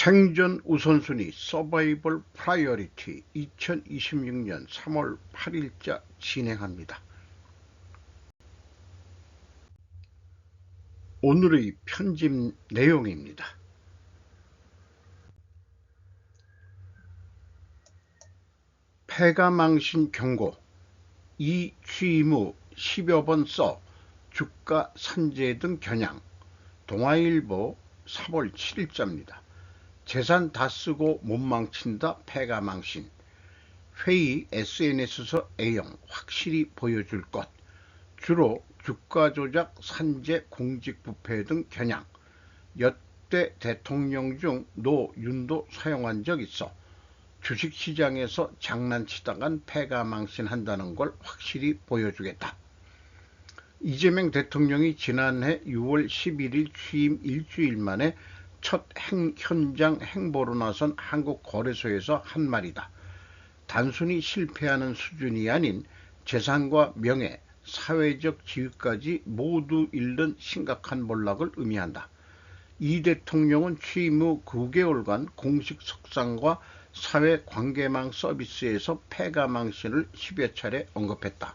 생존 우선순위 서바이벌 프라이어리티 2026년 3월 8일자 진행합니다. 오늘의 편집 내용입니다. 폐가망신 경고, 이 취임 후 10여 번 써 주가 산재 등 겨냥. 동아일보 3월 7일자입니다. 재산 다 쓰고 못 망친다 폐가망신. 회의 SNS에서 A형 확실히 보여줄 것. 주로 주가 조작, 산재, 공직부패 등 겨냥. 여대 대통령 중 노윤도 사용한 적 있어. 주식시장에서 장난치다간 폐가망신한다는 걸 확실히 보여주겠다. 이재명 대통령이 지난해 6월 11일 취임 일주일 만에 첫 현장 행보로 나선 한국거래소에서 한 말이다. 단순히 실패하는 수준이 아닌 재산과 명예, 사회적 지위까지 모두 잃는 심각한 몰락을 의미한다. 이 대통령은 취임 후 9개월간 공식 석상과 사회관계망 서비스에서 폐가망신을 10여 차례 언급했다.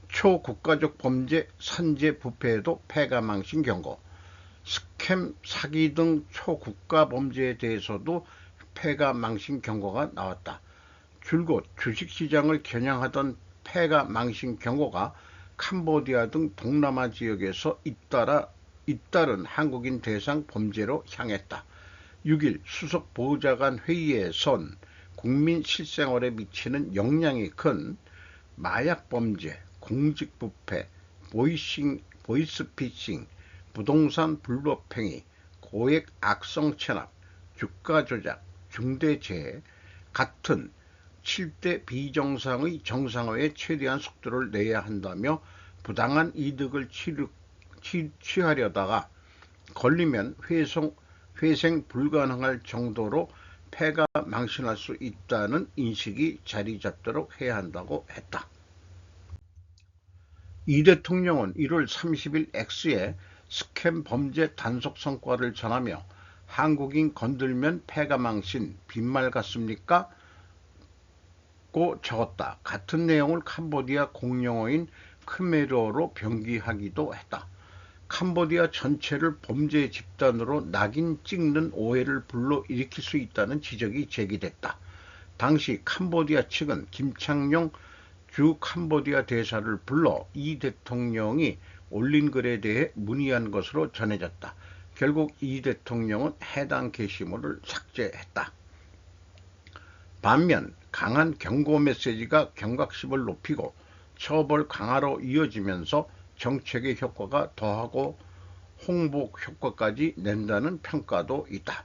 초국가적 범죄, 산재, 부패에도 폐가망신 경고. 스캠, 사기 등 초국가 범죄에 대해서도 폐가망신 경고가 나왔다. 줄곧 주식시장을 겨냥하던 폐가망신 경고가 캄보디아 등 동남아 지역에서 잇따른 한국인 대상 범죄로 향했다. 6일 수석 보좌관 회의에선 국민 실생활에 미치는 영향이 큰 마약범죄, 공직부패, 보이스피싱, 부동산 불법행위, 고액 악성 체납, 주가 조작, 중대재해 같은 7대 비정상의 정상화에 최대한 속도를 내야 한다며 부당한 이득을 취하려다가 걸리면 회생 불가능할 정도로 폐가 망신할 수 있다는 인식이 자리 잡도록 해야 한다고 했다. 이 대통령은 1월 30일 X에 스캠 범죄 단속 성과를 전하며 한국인 건들면 폐가망신 빈말 같습니까? 고 적었다. 같은 내용을 캄보디아 공용어인 크메르어로 병기하기도 했다. 캄보디아 전체를 범죄 집단으로 낙인 찍는 오해를 불러일으킬 수 있다는 지적이 제기됐다. 당시 캄보디아 측은 김창룡 주 캄보디아 대사를 불러 이 대통령이 올린 글에 대해 문의한 것으로 전해졌다. 결국 이 대통령은 해당 게시물을 삭제했다. 반면 강한 경고 메시지가 경각심을 높이고 처벌 강화로 이어지면서 정책의 효과가 더하고 홍보 효과까지 낸다는 평가도 있다.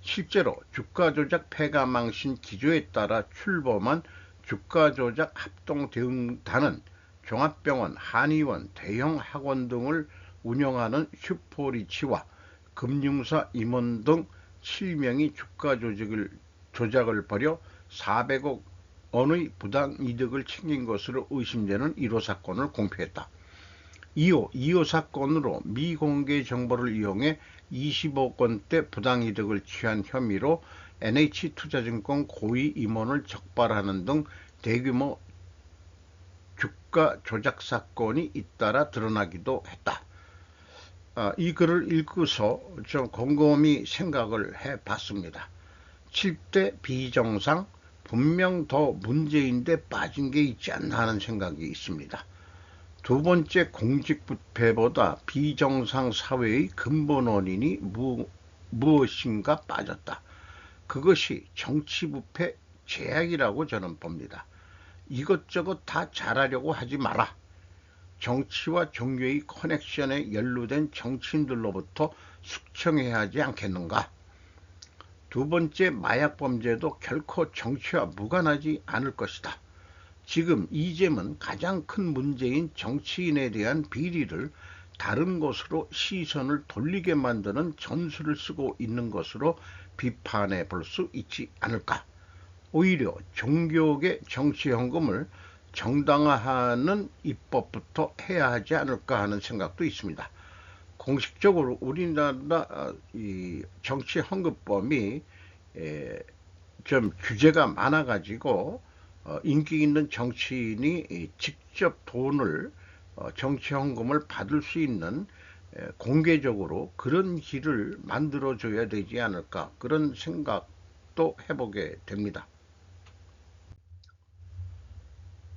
실제로 주가 조작 폐가망신 기조에 따라 출범한 주가 조작 합동대응단은 종합병원, 한의원, 대형 학원 등을 운영하는 슈퍼리치와 금융사 임원 등 7명이 주가 조작을 벌여 400억 원의 부당이득을 챙긴 것으로 의심되는 1호 사건을 공표했다. 2호 사건으로 미공개 정보를 이용해 20억 원대 부당이득을 취한 혐의로 NH투자증권 고위 임원을 적발하는 등 대규모 주가 조작 사건이 잇따라 드러나기도 했다. 이 글을 읽고서 좀 곰곰이 생각을 해봤습니다. 7대 비정상, 분명 더 문제인데 빠진 게 있지 않나 하는 생각이 있습니다. 두 번째 공직부패보다 비정상 사회의 근본 원인이 무엇인가 빠졌다. 그것이 정치부패 제약이라고 저는 봅니다. 이것저것 다 잘하려고 하지 마라. 정치와 종교의 커넥션에 연루된 정치인들로부터 숙청해야 하지 않겠는가. 두 번째 마약범죄도 결코 정치와 무관하지 않을 것이다. 지금 이재명은 가장 큰 문제인 정치인에 대한 비리를 다른 것으로 시선을 돌리게 만드는 전술을 쓰고 있는 것으로 비판해 볼 수 있지 않을까. 오히려 종교계 정치헌금을 정당화하는 입법부터 해야 하지 않을까 하는 생각도 있습니다. 공식적으로 우리나라 이 정치헌금법이 좀 규제가 많아가지고 인기 있는 정치인이 직접 돈을 정치헌금을 받을 수 있는 공개적으로 그런 길을 만들어줘야 되지 않을까, 그런 생각도 해보게 됩니다.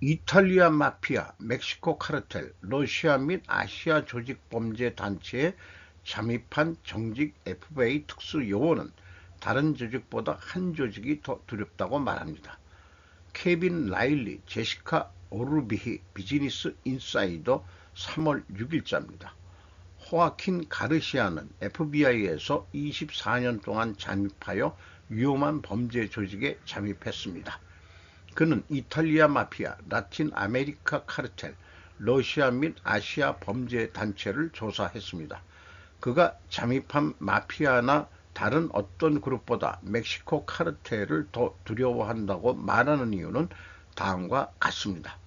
이탈리아 마피아, 멕시코 카르텔, 러시아 및 아시아 조직 범죄 단체에 잠입한 정직 FBI 특수 요원은 다른 조직보다 한 조직이 더 두렵다고 말합니다. 케빈 라일리, 제시카 오르비히 비즈니스 인사이더 3월 6일자입니다. 호아킨 가르시아는 FBI에서 24년 동안 잠입하여 위험한 범죄 조직에 잠입했습니다. 그는 이탈리아 마피아, 라틴 아메리카 카르텔, 러시아 및 아시아 범죄 단체를 조사했습니다. 그가 잠입한 마피아나 다른 어떤 그룹보다 멕시코 카르텔을 더 두려워한다고 말하는 이유는 다음과 같습니다.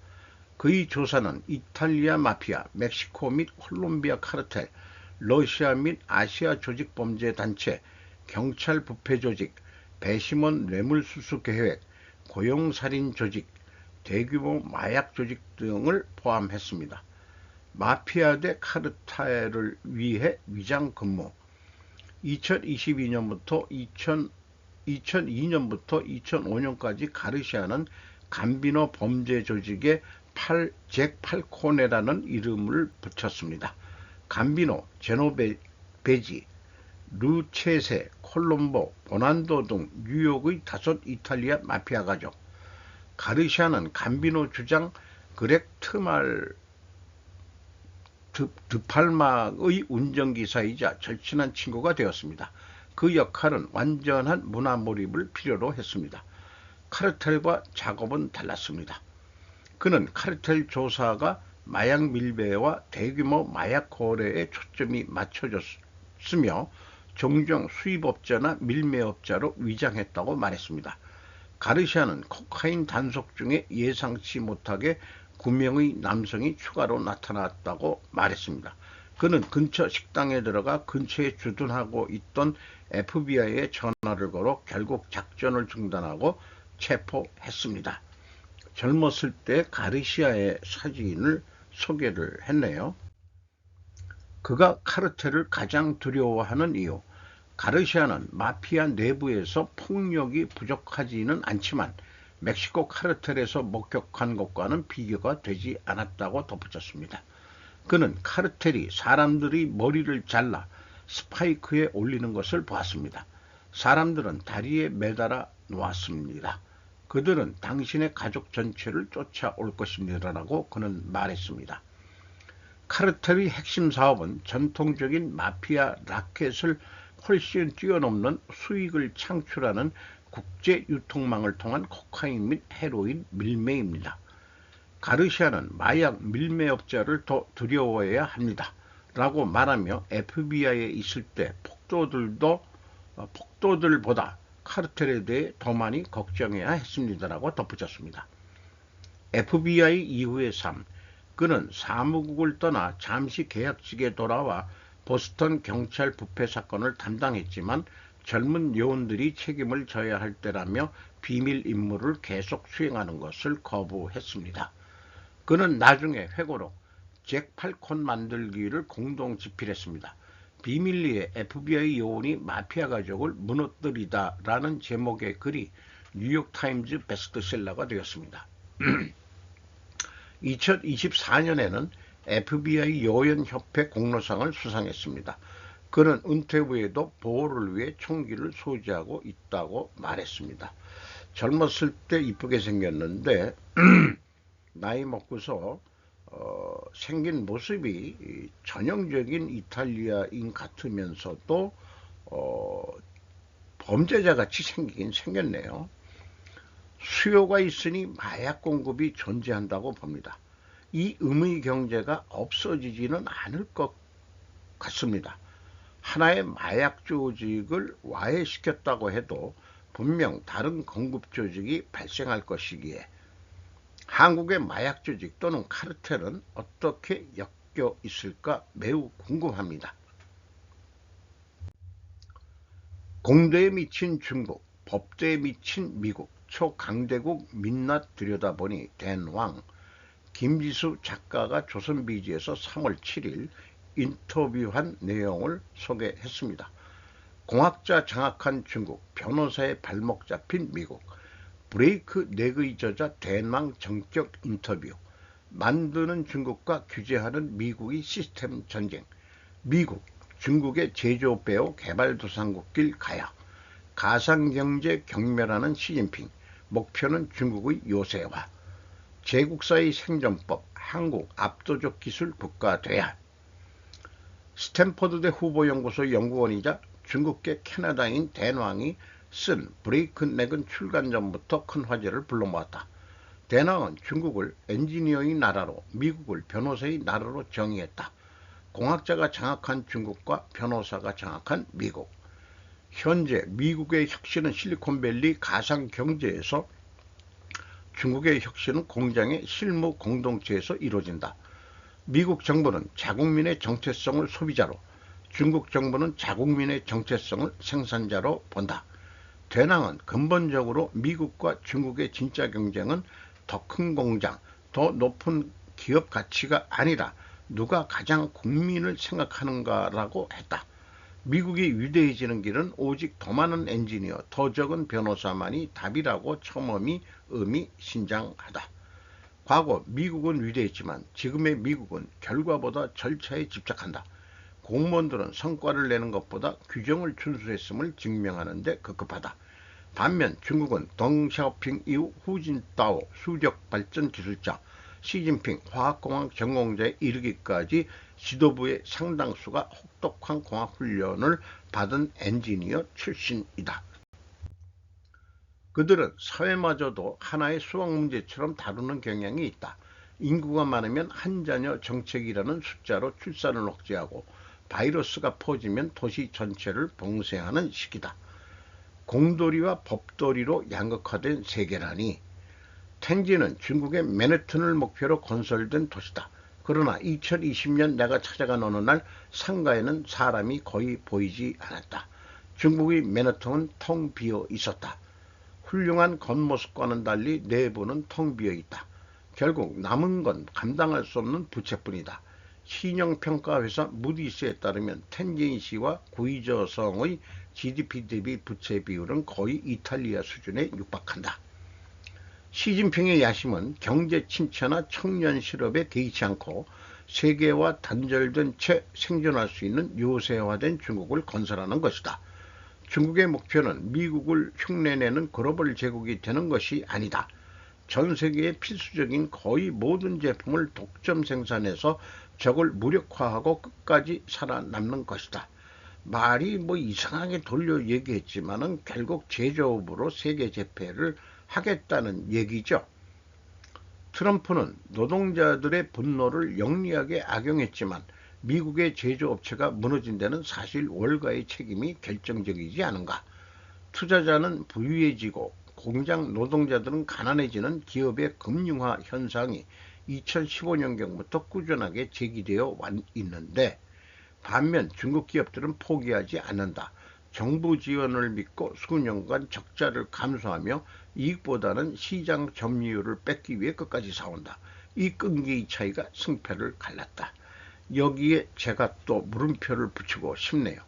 그의 조사는 이탈리아 마피아, 멕시코 및 콜롬비아 카르텔, 러시아 및 아시아 조직 범죄 단체, 경찰 부패 조직, 배심원 뇌물수수 계획, 고용살인 조직, 대규모 마약 조직 등을 포함했습니다. 마피아 대 카르텔을 위해 위장 근무. 2002년부터 2005년까지 가르시아는 감비노 범죄 조직의 잭 팔코네라는 이름을 붙였습니다. 감비노, 제노베지, 루체세, 콜롬보, 보난도 등 뉴욕의 5 이탈리아 마피아 가족. 가르시아는 감비노 주장 그렉 드팔막의 운전기사이자 절친한 친구가 되었습니다. 그 역할은 완전한 문화 몰입을 필요로 했습니다. 카르텔과 작업은 달랐습니다. 그는 카르텔 조사가 마약 밀배와 대규모 마약 거래에 초점이 맞춰졌으며 종종 수입업자나 밀매업자로 위장했다고 말했습니다. 가르시아는 코카인 단속 중에 예상치 못하게 9명의 남성이 추가로 나타났다고 말했습니다. 그는 근처 식당에 들어가 근처에 주둔하고 있던 FBI에 전화를 걸어 결국 작전을 중단하고 체포했습니다. 젊었을 때 가르시아의 사진을 소개를 했네요. 그가 카르텔을 가장 두려워하는 이유. 가르시아는 마피아 내부에서 폭력이 부족하지는 않지만 멕시코 카르텔에서 목격한 것과는 비교가 되지 않았다고 덧붙였습니다. 그는 카르텔이 사람들이 머리를 잘라 스파이크에 올리는 것을 보았습니다. 사람들은 다리에 매달아 놓았습니다. 그들은 당신의 가족 전체를 쫓아올 것입니다라고 그는 말했습니다. 카르텔의 핵심 사업은 전통적인 마피아 라켓을 훨씬 뛰어넘는 수익을 창출하는 국제 유통망을 통한 코카인 및 헤로인 밀매입니다. 가르시아는 마약 밀매업자를 더 두려워해야 합니다. 라고 말하며 FBI에 있을 때 폭도들보다 카르텔에 대해 더 많이 걱정해야 했습니다라고 덧붙였습니다. FBI 이후의 삶. 그는 사무국을 떠나 잠시 계약직에 돌아와 보스턴 경찰 부패 사건을 담당했지만 젊은 요원들이 책임을 져야 할 때라며 비밀 임무를 계속 수행하는 것을 거부했습니다. 그는 나중에 회고록 잭 팔콘 만들기를 공동 집필했습니다. 비밀리에 FBI 요원이 마피아 가족을 무너뜨리다 라는 제목의 글이 뉴욕타임즈 베스트셀러가 되었습니다. 2024년에는 FBI 요원협회 공로상을 수상했습니다. 그는 은퇴 후에도 보호를 위해 총기를 소지하고 있다고 말했습니다. 젊었을 때 이쁘게 생겼는데 나이 먹고서 생긴 모습이 전형적인 이탈리아인 같으면서도 범죄자같이 생기긴 생겼네요. 수요가 있으니 마약 공급이 존재한다고 봅니다. 이 음의 경제가 없어지지는 않을 것 같습니다. 하나의 마약 조직을 와해시켰다고 해도 분명 다른 공급 조직이 발생할 것이기에 한국의 마약 조직 또는 카르텔은 어떻게 엮여 있을까 매우 궁금합니다. 공도에 미친 중국, 법도에 미친 미국, 초강대국 민낯 들여다보니 대왕. 김지수 작가가 조선비지에서 3월 7일 인터뷰한 내용을 소개했습니다. 공학자 장악한 중국, 변호사의 발목 잡힌 미국, 브레이크 넥의 저자 대왕 정격 인터뷰, 만드는 중국과 규제하는 미국의 시스템 전쟁, 미국, 중국의 제조업 배후 개발도상국길 가야, 가상경제 경멸하는 시진핑, 목표는 중국의 요새화, 제국사의 생존법, 한국 압도적 기술 국가 돼야. 스탠퍼드대 후보연구소 연구원이자 중국계 캐나다인 대왕이 쓴 브레이크넥은 출간 전부터 큰 화제를 불러모았다. 대왕은 중국을 엔지니어의 나라로, 미국을 변호사의 나라로 정의했다. 공학자가 장악한 중국과 변호사가 장악한 미국. 현재 미국의 혁신은 실리콘밸리 가상경제에서, 중국의 혁신은 공장의 실무 공동체에서 이루어진다. 미국 정부는 자국민의 정체성을 소비자로, 중국 정부는 자국민의 정체성을 생산자로 본다. 대왕은 근본적으로 미국과 중국의 진짜 경쟁은 더 큰 공장, 더 높은 기업 가치가 아니라 누가 가장 국민을 생각하는가라고 했다. 미국이 위대해지는 길은 오직 더 많은 엔지니어, 더 적은 변호사만이 답이라고 첨언이 의미심장하다. 과거 미국은 위대했지만 지금의 미국은 결과보다 절차에 집착한다. 공무원들은 성과를 내는 것보다 규정을 준수했음을 증명하는 데 급급하다. 반면 중국은 덩샤오핑 이후 후진타오 수력발전 기술자, 시진핑 화학공학 전공자에 이르기까지 지도부의 상당수가 혹독한 공학훈련을 받은 엔지니어 출신이다. 그들은 사회마저도 하나의 수학문제처럼 다루는 경향이 있다. 인구가 많으면 한 자녀 정책이라는 숫자로 출산을 억제하고 바이러스가 퍼지면 도시 전체를 봉쇄하는 시기다. 공돌이와 법돌이로 양극화된 세계라니. 텐진은 중국의 맨해튼을 목표로 건설된 도시다. 그러나 2020년 내가 찾아간 어느 날 상가에는 사람이 거의 보이지 않았다. 중국의 맨해튼은 텅 비어 있었다. 훌륭한 겉모습과는 달리 내부는 텅 비어 있다. 결국 남은 건 감당할 수 없는 부채뿐이다. 신용평가회사 무디스에 따르면 텐진시와 구이저성의 GDP 대비 부채 비율은 거의 이탈리아 수준에 육박한다. 시진핑의 야심은 경제 침체나 청년 실업에 개의치 않고 세계와 단절된 채 생존할 수 있는 요새화된 중국을 건설하는 것이다. 중국의 목표는 미국을 흉내내는 글로벌 제국이 되는 것이 아니다. 전 세계의 필수적인 거의 모든 제품을 독점 생산해서 적을 무력화하고 끝까지 살아남는 것이다. 말이 이상하게 돌려 얘기했지만은 결국 제조업으로 세계 제패를 하겠다는 얘기죠. 트럼프는 노동자들의 분노를 영리하게 악용했지만 미국의 제조업체가 무너진 데는 사실 월가의 책임이 결정적이지 않은가. 투자자는 부유해지고 공장 노동자들은 가난해지는 기업의 금융화 현상이 2015년경부터 꾸준하게 제기되어 있는데, 반면 중국 기업들은 포기하지 않는다. 정부 지원을 믿고 수년간 적자를 감수하며 이익보다는 시장 점유율을 뺏기 위해 끝까지 싸운다. 이 끈기의 차이가 승패를 갈랐다. 여기에 제가 또 물음표를 붙이고 싶네요.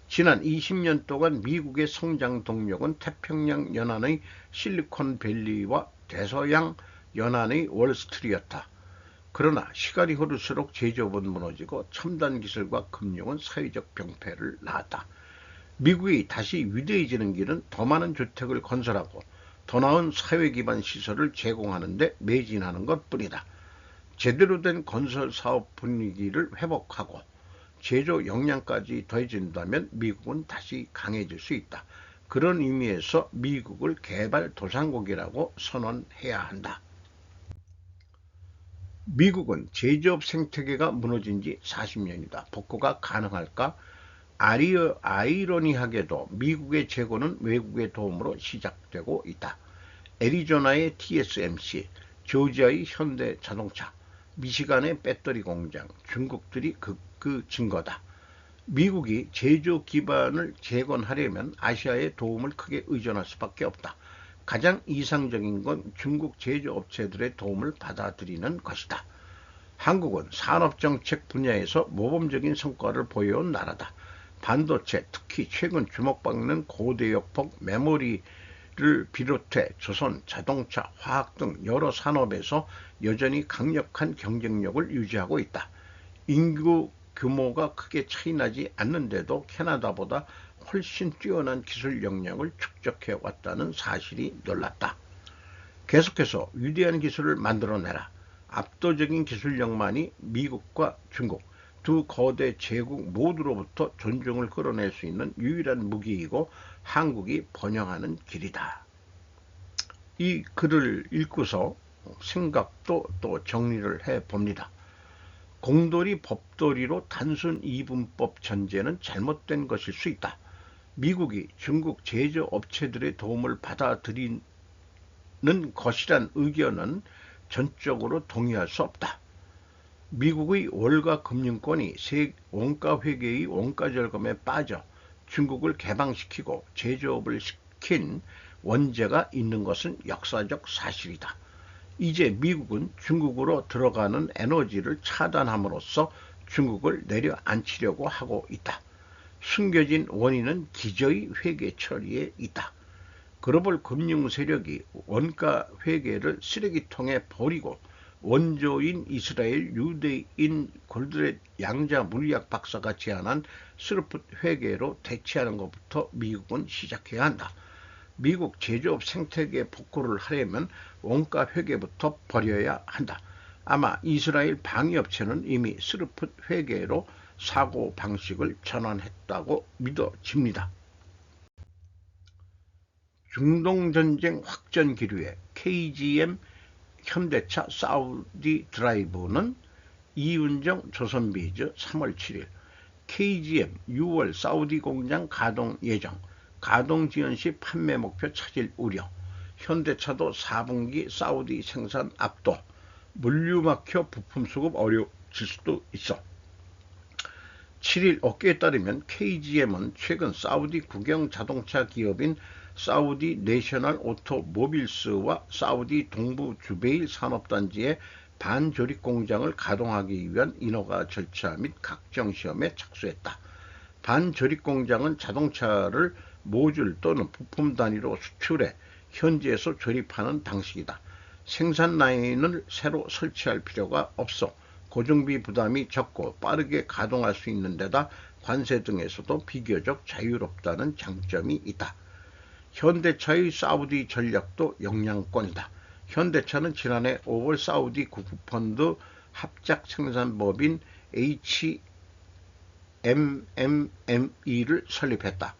지난 20년 동안 미국의 성장 동력은 태평양 연안의 실리콘밸리와 대서양 연안의 월스트리트였다. 그러나 시간이 흐를수록 제조업은 무너지고 첨단 기술과 금융은 사회적 병폐를 낳았다. 미국이 다시 위대해지는 길은 더 많은 주택을 건설하고 더 나은 사회 기반 시설을 제공하는 데 매진하는 것뿐이다. 제대로 된 건설 사업 분위기를 회복하고 제조 역량까지 더해진다면 미국은 다시 강해질 수 있다. 그런 의미에서 미국을 개발도상국이라고 선언해야 한다. 미국은 제조업 생태계가 무너진 지 40년이다. 복구가 가능할까? 아이러니하게도 미국의 재건은 외국의 도움으로 시작되고 있다. 애리조나의 TSMC, 조지아의 현대자동차, 미시간의 배터리 공장, 중국들이 그 증거다. 미국이 제조 기반을 재건하려면 아시아의 도움을 크게 의존할 수밖에 없다. 가장 이상적인 건 중국 제조업체들의 도움을 받아들이는 것이다. 한국은 산업정책 분야에서 모범적인 성과를 보여온 나라다. 반도체, 특히 최근 주목받는 고대역폭 메모리를 비롯해 조선, 자동차, 화학 등 여러 산업에서 여전히 강력한 경쟁력을 유지하고 있다. 인구 규모가 크게 차이나지 않는데도 캐나다보다 훨씬 뛰어난 기술 역량을 축적해 왔다는 사실이 놀랍다. 계속해서 위대한 기술을 만들어내라. 압도적인 기술력만이 미국과 중국 두 거대 제국 모두로부터 존중을 끌어낼 수 있는 유일한 무기이고 한국이 번영하는 길이다. 이 글을 읽고서 생각도 또 정리를 해봅니다. 공돌이 법돌이로 단순 이분법 전제는 잘못된 것일 수 있다. 미국이 중국 제조업체들의 도움을 받아들이는 것이란 의견은 전적으로 동의할 수 없다. 미국의 월가 금융권이 원가 회계의 원가 절감에 빠져 중국을 개방시키고 제조업을 시킨 원죄가 있는 것은 역사적 사실이다. 이제 미국은 중국으로 들어가는 에너지를 차단함으로써 중국을 내려앉히려고 하고 있다. 숨겨진 원인은 기저의 회계 처리에 있다. 글로벌 금융 세력이 원가 회계를 쓰레기통에 버리고 원조인 이스라엘 유대인 골드렛 양자 물리학 박사가 제안한 스루프 회계로 대체하는 것부터 미국은 시작해야 한다. 미국 제조업 생태계 복구를 하려면 원가 회계부터 버려야 한다. 아마 이스라엘 방위업체는 이미 스루프 회계로 사고 방식을 전환했다고 믿어집니다. 중동전쟁 확전 기류에 KGM 현대차 사우디 드라이브는 이윤정 조선비즈 3월 7일 KGM 6월 사우디 공장 가동 예정 가동 지연 시 판매 목표 차질 우려 현대차도 4분기 사우디 생산 압도 물류 막혀 부품 수급 어려워질 수도 있어. 7일 업계에 따르면 KGM은 최근 사우디 국영 자동차 기업인 사우디 내셔널 오토모빌스와 사우디 동부 주베일 산업단지의 반조립 공장을 가동하기 위한 인허가 절차 및 각정 시험에 착수했다. 반조립 공장은 자동차를 모듈 또는 부품 단위로 수출해 현지에서 조립하는 방식이다. 생산 라인을 새로 설치할 필요가 없어 고정비 부담이 적고 빠르게 가동할 수 있는 데다 관세 등에서도 비교적 자유롭다는 장점이 있다. 현대차의 사우디 전략도 영향권이다. 현대차는 지난해 5월 사우디 국부펀드 합작 생산법인 HMME를 설립했다.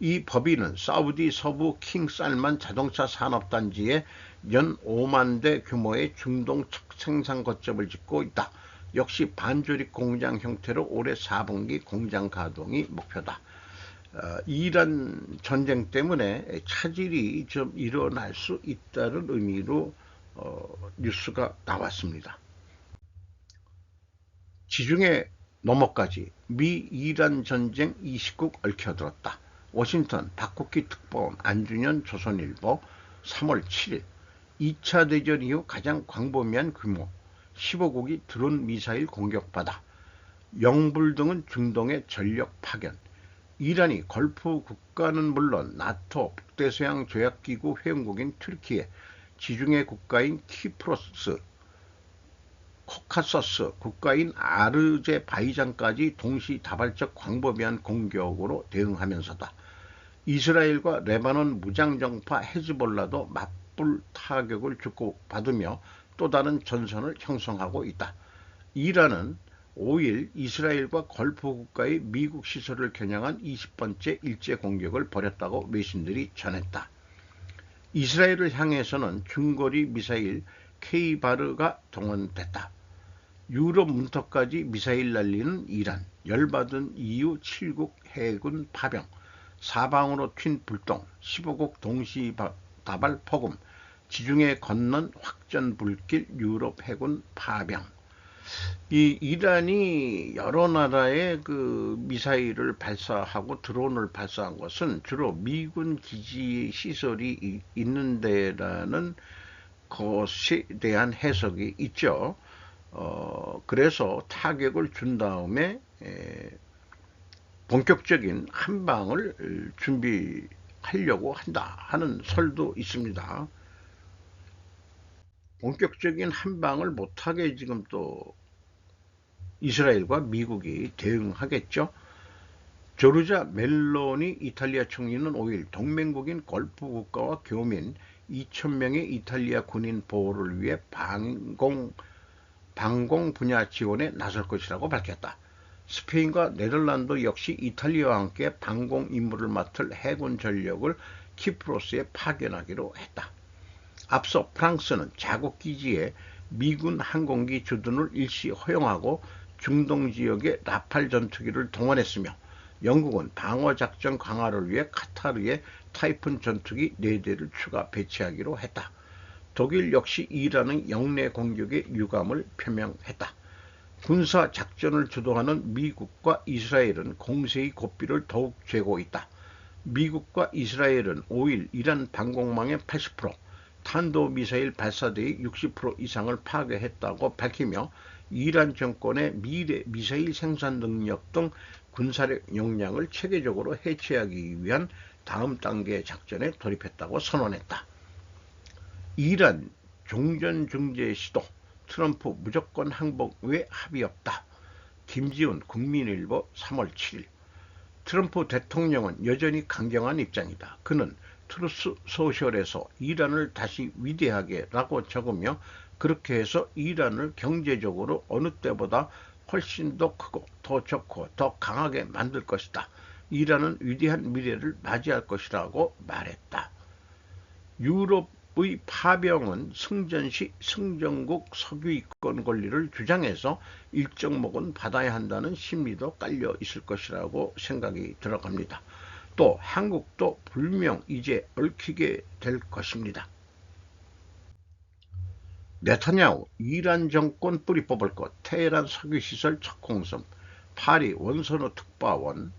이 법인은 사우디 서부 킹살만 자동차 산업단지에 연 5만 대 규모의 중동 생산 거점을 짓고 있다. 역시 반조립 공장 형태로 올해 4분기 공장 가동이 목표다. 이란 전쟁 때문에 차질이 좀 일어날 수 있다는 의미로 뉴스가 나왔습니다. 지중해 너머까지 미 이란 전쟁 이식국 얽혀들었다. 워싱턴 박국기 특보원 안준현 조선일보 3월 7일 2차 대전 이후 가장 광범위한 규모 15국이 드론 미사일 공격받아 영불 등은 중동의 전력 파견 이란이 걸프 국가는 물론 나토 북대서양 조약기구 회원국인 튀르키예 지중해 국가인 키프로스 코카서스 국가인 아르제바이잔까지 동시다발적 광범위한 공격으로 대응하면서다. 이스라엘과 레바논 무장정파 헤즈볼라도 맞불 타격을 주고받으며 또 다른 전선을 형성하고 있다. 이란은 5일 이스라엘과 걸프 국가의 미국 시설을 겨냥한 20번째 일제 공격을 벌였다고 외신들이 전했다. 이스라엘을 향해서는 중거리 미사일 K바르가 동원됐다. 유럽 문턱까지 미사일 날리는 이란, 열받은 EU 7국 해군 파병, 사방으로 튄 불똥, 15국 동시다발 폭음, 지중해 건넌 확전 불길 유럽 해군 파병. 이 이란이 여러 나라의 그 미사일을 발사하고 드론을 발사한 것은 주로 미군 기지 시설이 있는 데라는 것에 대한 해석이 있죠. 그래서 타격을 준 다음에 본격적인 한방을 준비하려고 한다 하는 설도 있습니다. 본격적인 한방을 못하게 지금 또 이스라엘과 미국이 대응하겠죠. 조르자 멜로니 이탈리아 총리는 5일 동맹국인 걸프 국가와 교민 2,000명의 이탈리아 군인 보호를 위해 방공 분야 지원에 나설 것이라고 밝혔다. 스페인과 네덜란드 역시 이탈리아와 함께 방공 임무를 맡을 해군 전력을 키프로스에 파견하기로 했다. 앞서 프랑스는 자국 기지에 미군 항공기 주둔을 일시 허용하고 중동 지역에 라팔 전투기를 동원했으며 영국은 방어작전 강화를 위해 카타르에 타이푼 전투기 4대를 추가 배치하기로 했다. 독일 역시 이란의 영내 공격에 유감을 표명했다. 군사 작전을 주도하는 미국과 이스라엘은 공세의 고삐를 더욱 쬐고 있다. 미국과 이스라엘은 5일 이란 방공망의 80%, 탄도미사일 발사대의 60% 이상을 파괴했다고 밝히며 이란 정권의 미래 미사일 생산 능력 등 군사력 역량을 체계적으로 해체하기 위한 다음 단계 작전에 돌입했다고 선언했다. 이란 종전 중재 시도, 트럼프 무조건 항복 외 합의 없다. 김지훈 국민일보 3월 7일. 트럼프 대통령은 여전히 강경한 입장이다. 그는 트루스 소셜에서 이란을 다시 위대하게 라고 적으며 그렇게 해서 이란을 경제적으로 어느 때보다 훨씬 더 크고 더 좋고 더 강하게 만들 것이다. 이란은 위대한 미래를 맞이할 것이라고 말했다. 유럽의 파병은 승전시 승전국 석유이권 권리를 주장해서 일정목은 받아야 한다는 심리도 깔려 있을 것이라고 생각이 들어갑니다. 또 한국도 불명 이제 얽히게 될 것입니다. 네타냐후 이란 정권 뿌리 뽑을 것 테헤란 석유시설 첫 공습 파리 원선호 특파원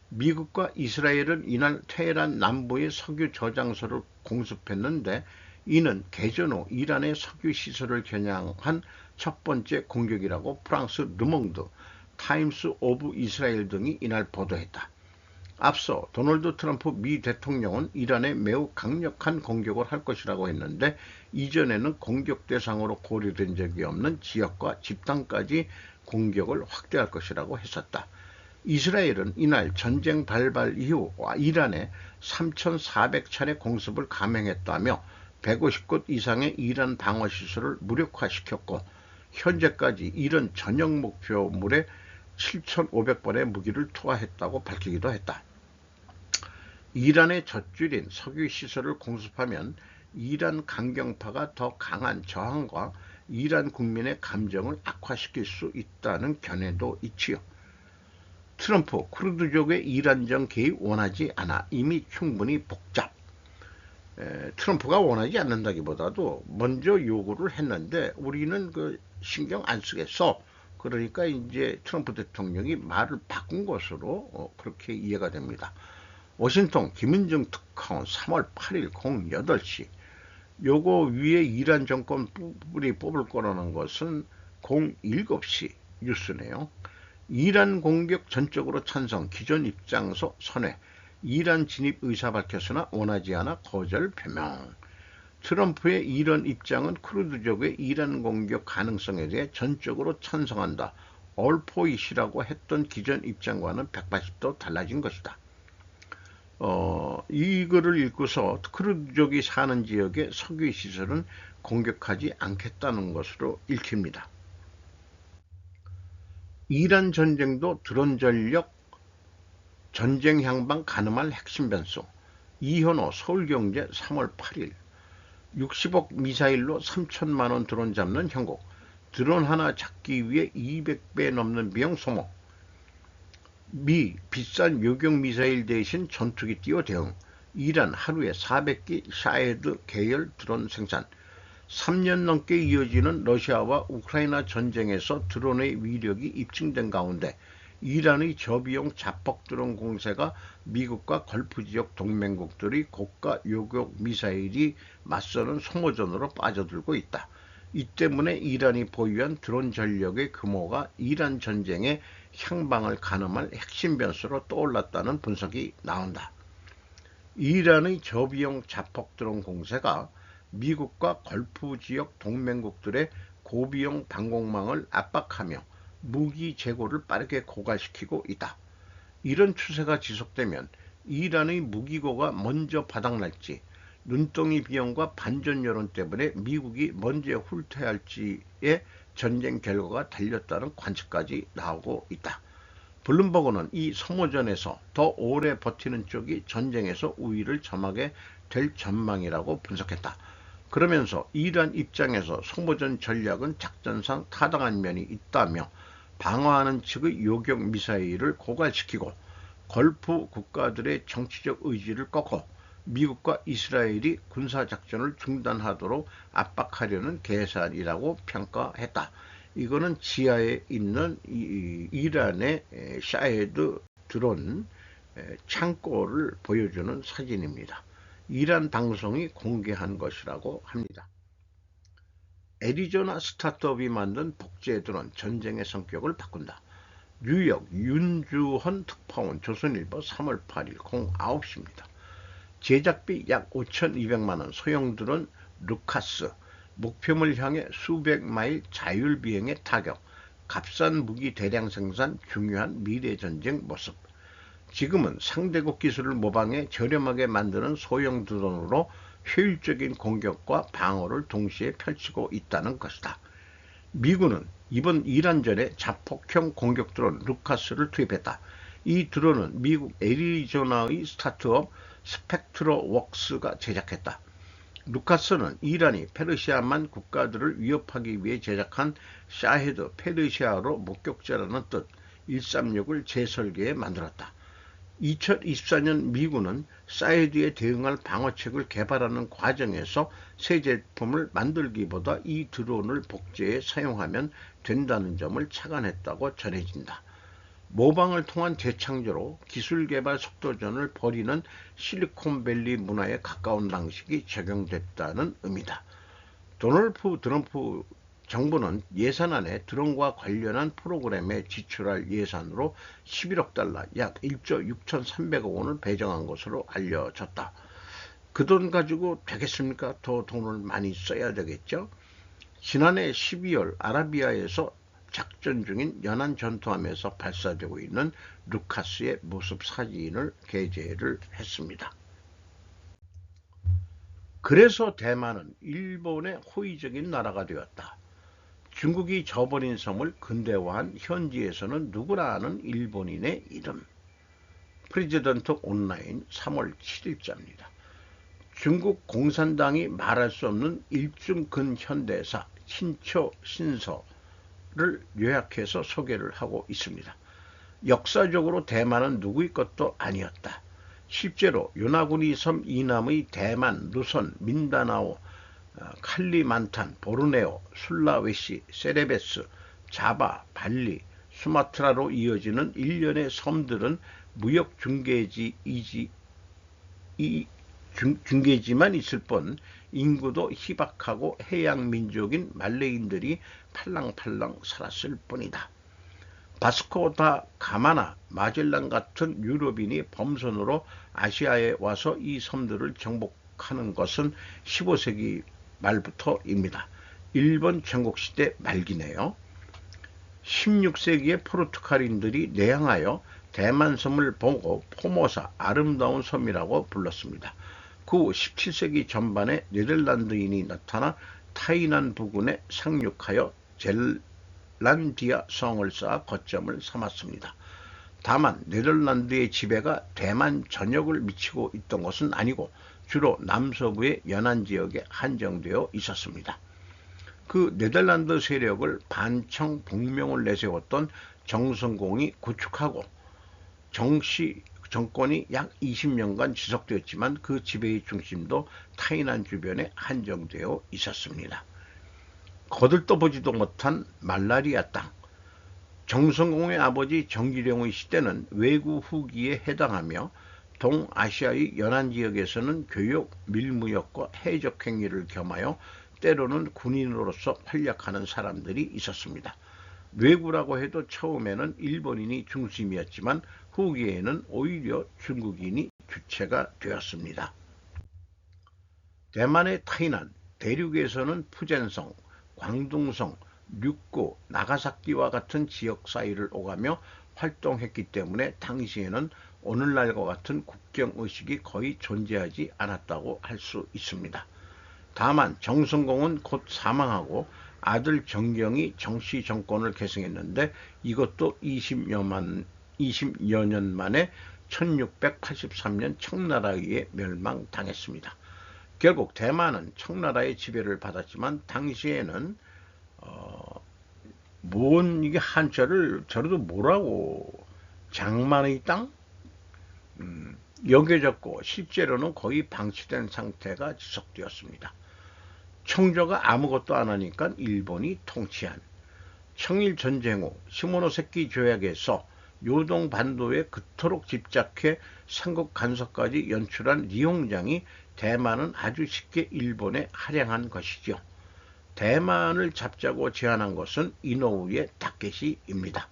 미국과 이스라엘은 이날 테헤란 남부의 석유 저장소를 공습했는데 이는 개전 후 이란의 석유 시설을 겨냥한 첫 번째 공격이라고 프랑스 르몽드, 타임스 오브 이스라엘 등이 이날 보도했다. 앞서 도널드 트럼프 미 대통령은 이란에 매우 강력한 공격을 할 것이라고 했는데 이전에는 공격 대상으로 고려된 적이 없는 지역과 집단까지 공격을 확대할 것이라고 했었다. 이스라엘은 이날 전쟁 발발 이후 이란에 3,400차례 공습을 감행했다며 150곳 이상의 이란 방어시설을 무력화시켰고 현재까지 이런 전역 목표물에 7,500번의 무기를 투하했다고 밝히기도 했다. 이란의 젖줄인 석유시설을 공습하면 이란 강경파가 더 강한 저항과 이란 국민의 감정을 악화시킬 수 있다는 견해도 있지요. 트럼프 쿠르드족의 이란정 개입 원하지 않아 이미 충분히 복잡. 트럼프가 원하지 않는다기보다도 먼저 요구를 했는데 우리는 그 신경 안 쓰겠어. 그러니까 이제 트럼프 대통령이 말을 바꾼 것으로 그렇게 이해가 됩니다. 워싱턴 김은정 특파원 3월 8일 08시 요거 위에 이란 정권 뿌리 뽑을 거라는 것은 07시 뉴스네요. 이란 공격 전적으로 찬성 기존 입장서 선회 이란 진입 의사 밝혔으나 원하지 않아 거절 표명. 트럼프의 이런 입장은 쿠르드족의 이란 공격 가능성에 대해 전적으로 찬성한다. 올포잇이라고 했던 기존 입장과는 180도 달라진 것이다. 이 글을 읽고서 쿠르드족이 사는 지역의 석유 시설은 공격하지 않겠다는 것으로 읽힙니다. 이란 전쟁도 드론 전력 전쟁 향방 가늠할 핵심 변수. 이현호 서울경제 3월 8일 60억 미사일로 3천만 원 드론 잡는 형국. 드론 하나 잡기 위해 200배 넘는 비용 소모. 미 비싼 요격 미사일 대신 전투기 띄워 대응. 이란 하루에 400기 샤헤드 계열 드론 생산. 3년 넘게 이어지는 러시아와 우크라이나 전쟁에서 드론의 위력이 입증된 가운데 이란의 저비용 자폭 드론 공세가 미국과 걸프 지역 동맹국들의 고가 요격 미사일이 맞서는 소모전으로 빠져들고 있다. 이 때문에 이란이 보유한 드론 전력의 규모가 이란 전쟁의 향방을 가늠할 핵심 변수로 떠올랐다는 분석이 나온다. 이란의 저비용 자폭 드론 공세가 미국과 걸프 지역 동맹국들의 고비용 방공망을 압박하며 무기 재고를 빠르게 고갈시키고 있다. 이런 추세가 지속되면 이란의 무기고가 먼저 바닥날지, 눈덩이 비용과 반전 여론 때문에 미국이 먼저 후퇴할지의 전쟁 결과가 달렸다는 관측까지 나오고 있다. 블룸버그는 이 소모전에서 더 오래 버티는 쪽이 전쟁에서 우위를 점하게 될 전망이라고 분석했다. 그러면서 이란 입장에서 소모전 전략은 작전상 타당한 면이 있다며 방어하는 측의 요격 미사일을 고갈시키고 걸프 국가들의 정치적 의지를 꺾고 미국과 이스라엘이 군사작전을 중단하도록 압박하려는 계산이라고 평가했다. 이거는 지하에 있는 이란의 샤헤드 드론 창고를 보여주는 사진입니다. 이란 방송이 공개한 것이라고 합니다. 애리조나 스타트업이 만든 복제 드론 전쟁의 성격을 바꾼다. 뉴욕 윤주헌 특파원 조선일보 3월 8일 09시입니다. 제작비 약 5,200만원 소형 드론 루카스, 목표물 향해 수백 마일 자율비행의 타격, 값싼 무기 대량 생산 중요한 미래전쟁 모습. 지금은 상대국 기술을 모방해 저렴하게 만드는 소형 드론으로 효율적인 공격과 방어를 동시에 펼치고 있다는 것이다. 미군은 이번 이란전에 자폭형 공격 드론 루카스를 투입했다. 이 드론은 미국 애리조나의 스타트업 스펙트로웍스가 제작했다. 루카스는 이란이 페르시아만 국가들을 위협하기 위해 제작한 샤헤드 페르시아로 목격자라는 뜻 136을 재설계해 만들었다. 2024년 미군은 사이드에 대응할 방어책을 개발하는 과정에서 새 제품을 만들기보다 이 드론을 복제해 사용하면 된다는 점을 착안했다고 전해진다. 모방을 통한 재창조로 기술개발 속도전을 벌이는 실리콘밸리 문화에 가까운 방식이 적용됐다는 의미다. 도널드 트럼프 정부는 예산안에 드론과 관련한 프로그램에 지출할 예산으로 11억 달러, 약 1조 6,300억 원을 배정한 것으로 알려졌다. 그 돈 가지고 되겠습니까? 더 돈을 많이 써야 되겠죠? 지난해 12월 아라비아에서 작전 중인 연안 전투함에서 발사되고 있는 루카스의 모습 사진을 게재를 했습니다. 그래서 대만은 일본의 호의적인 나라가 되었다. 중국이 저버린 섬을 근대화한 현지에서는 누구나 아는 일본인의 이름. 프레지던트 온라인 3월 7일자입니다. 중국 공산당이 말할 수 없는 일중 근현대사 신초 신서를 요약해서 소개를 하고 있습니다. 역사적으로 대만은 누구의 것도 아니었다. 실제로 요나구니 섬 이남의 대만, 루손, 민다나오, 칼리만탄, 보르네오, 술라웨시, 세레베스, 자바, 발리, 수마트라로 이어지는 일련의 섬들은 무역 중계지만 있을 뿐 인구도 희박하고 해양민족인 말레인들이 팔랑팔랑 살았을 뿐이다. 바스코 다 가마나 마젤란 같은 유럽인이 범선으로 아시아에 와서 이 섬들을 정복하는 것은 15세기 말부터입니다. 일본 전국시대 말기네요. 16세기에 포르투갈인들이 내항하여 대만섬을 보고 포모사 아름다운 섬이라고 불렀습니다. 그 후 17세기 전반에 네덜란드인이 나타나 타이난 부근에 상륙하여 젤란디아 성을 쌓아 거점을 삼았습니다. 다만 네덜란드의 지배가 대만 전역을 미치고 있던 것은 아니고 주로 남서부의 연안 지역에 한정되어 있었습니다. 그 네덜란드 세력을 반청 복명을 내세웠던 정성공이 구축하고 정권이 약 20년간 지속되었지만 그 지배의 중심도 타이난 주변에 한정되어 있었습니다. 거들떠보지도 못한 말라리아 땅. 정성공의 아버지 정기룡의 시대는 외구 후기에 해당하며 동아시아의 연안 지역에서는 교육, 밀무역과 해적 행위를 겸하여 때로는 군인으로서 활약하는 사람들이 있었습니다. 외구라고 해도 처음에는 일본인이 중심이었지만 후기에는 오히려 중국인이 주체가 되었습니다. 대만의 타이난, 대륙에서는 푸젠성, 광둥성, 류구, 나가사키와 같은 지역 사이를 오가며 활동했기 때문에 당시에는 오늘날과 같은 국경의식이 거의 존재하지 않았다고 할 수 있습니다. 다만 정성공은 곧 사망하고 아들 정경이 정씨 정권을 계승했는데 이것도 20여 년 만에 1683년 청나라에 의해 멸망당했습니다. 결국 대만은 청나라의 지배를 받았지만 당시에는 이게 한자를 저래도 뭐라고 장만의 땅? 여겨졌고 실제로는 거의 방치된 상태가 지속되었습니다. 청조가 아무것도 안 하니까 일본이 통치한 청일전쟁 후 시모노세키 조약에서 요동 반도에 그토록 집착해 삼국 간섭까지 연출한 리홍장이 대만은 아주 쉽게 일본에 할양한 것이죠. 대만을 잡자고 제안한 것은 이노우의 다케시입니다.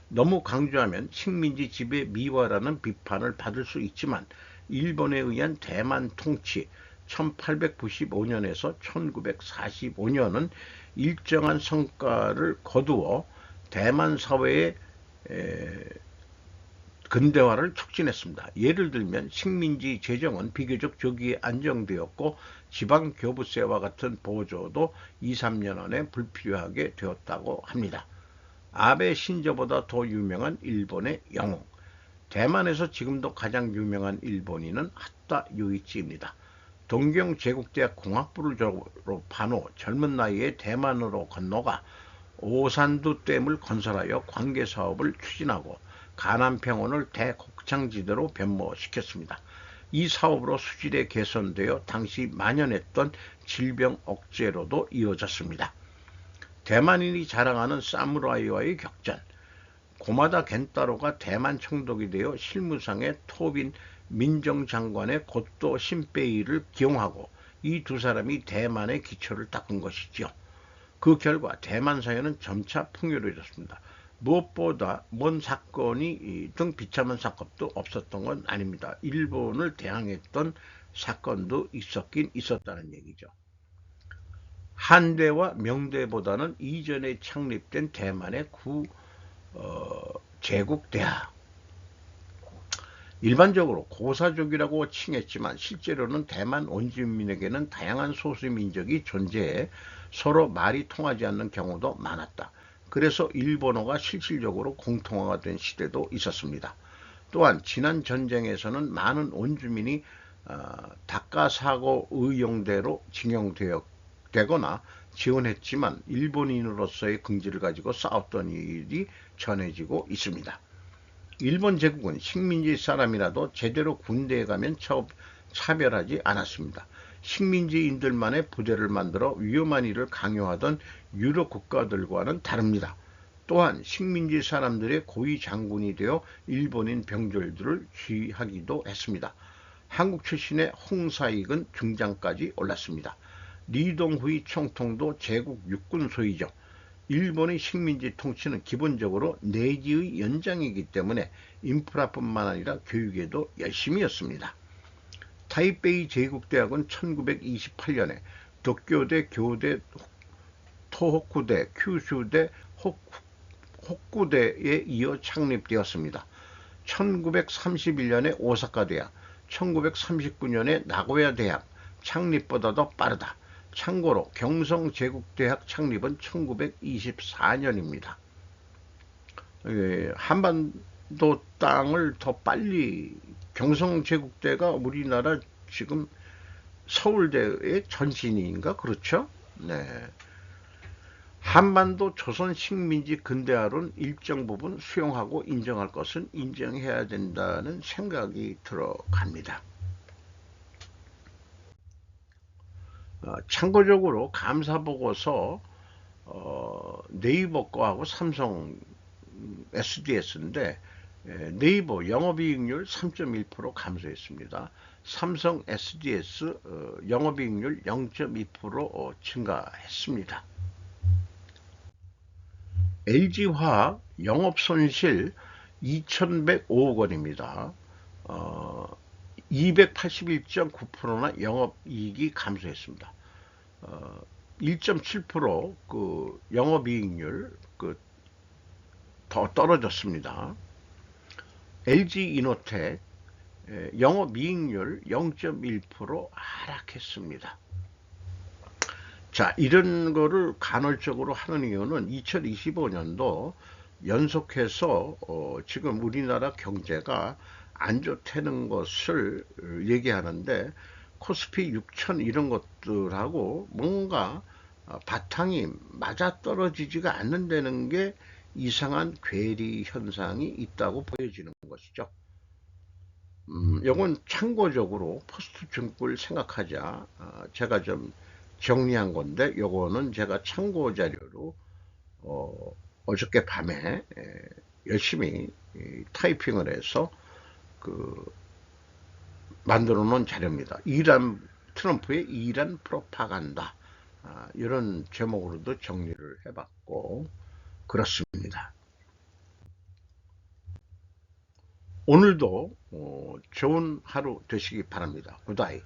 너무 강조하면 식민지 지배 미화라는 비판을 받을 수 있지만 일본에 의한 대만 통치 1895년에서 1945년은 일정한 성과를 거두어 대만 사회의 근대화를 촉진했습니다. 예를 들면 식민지 재정은 비교적 조기에 안정되었고 지방교부세와 같은 보조도 2, 3년 안에 불필요하게 되었다고 합니다. 아베 신조보다 더 유명한 일본의 영웅. 대만에서 지금도 가장 유명한 일본인은 핫다 요이치입니다. 동경 제국대학 공학부를 졸업한 후 젊은 나이에 대만으로 건너가 오산두 댐을 건설하여 관계사업을 추진하고 가남평원을 대곡창지대로 변모시켰습니다. 이 사업으로 수질에 개선되어 당시 만연했던 질병 억제로도 이어졌습니다. 대만인이 자랑하는 사무라이와의 격전. 고마다 겐타로가 대만 총독이 되어 실무상의 토빈 민정장관의 고토 신페이를 기용하고 이 두 사람이 대만의 기초를 닦은 것이지요. 그 결과 대만 사회는 점차 풍요로워졌습니다. 무엇보다 뭔 사건이 등 비참한 사건도 없었던 건 아닙니다. 일본을 대항했던 사건도 있었긴 있었다는 얘기죠. 한대와 명대보다는 이전에 창립된 대만의 제국대학. 일반적으로 고사족이라고 칭했지만 실제로는 대만 원주민에게는 다양한 소수민족이 존재해 서로 말이 통하지 않는 경우도 많았다. 그래서 일본어가 실질적으로 공통화가 된 시대도 있었습니다. 또한 지난 전쟁에서는 많은 원주민이 다카사고 의용대로 징용되거나 지원했지만 일본인으로서의 긍지를 가지고 싸웠던 일이 전해지고 있습니다. 일본 제국은 식민지 사람이라도 제대로 군대에 가면 차별하지 않았습니다. 식민지인들만의 부대를 만들어 위험한 일을 강요하던 유럽 국가들과는 다릅니다. 또한 식민지 사람들의 고위 장군이 되어 일본인 병졸들을 지휘하기도 했습니다. 한국 출신의 홍사익은 중장까지 올랐습니다. 리동후이 총통도 제국 육군 소위죠. 일본의 식민지 통치는 기본적으로 내지의 연장이기 때문에 인프라뿐만 아니라 교육에도 열심히 했습니다. 타이베이 제국대학은 1928년에 도쿄대, 교대, 토호쿠대, 큐슈대, 홋쿠대에 이어 창립되었습니다. 1931년에 오사카 대학, 1939년에 나고야 대학 창립보다도 빠르다. 참고로 경성제국대학 창립은 1924년입니다. 한반도 땅을 더 빨리 경성제국대가 우리나라 지금 서울대의 전신인가 그렇죠? 네. 한반도 조선 식민지 근대화론 일정 부분 수용하고 인정할 것은 인정해야 된다는 생각이 들어갑니다. 참고적으로 감사보고서 네이버 거하고 삼성 SDS인데 네이버 영업이익률 3.1% 감소했습니다. 삼성 SDS 영업이익률 0.2% 증가했습니다. LG화학 영업손실 2,105억 원입니다. 281.9%나 영업이익이 감소했습니다. 1.7% 영업이익률 더 떨어졌습니다. LG이노텍 영업이익률 0.1% 하락했습니다. 자, 이런 거를 간헐적으로 하는 이유는 2025년도 연속해서 지금 우리나라 경제가 안 좋다는 것을 얘기하는데 코스피 6천 이런 것들하고 뭔가 바탕이 맞아떨어지지가 않는다는 게 이상한 괴리 현상이 있다고 보여지는 것이죠. 이건 참고적으로 포스트 증권을 생각하자 제가 좀 정리한 건데 요거는 제가 참고 자료로 어저께 밤에 열심히 타이핑을 해서 만들어 놓은 자료입니다. 트럼프의 이란 프로파간다 이런 제목으로도 정리를 해봤고 그렇습니다. 오늘도 좋은 하루 되시기 바랍니다. 굿바이.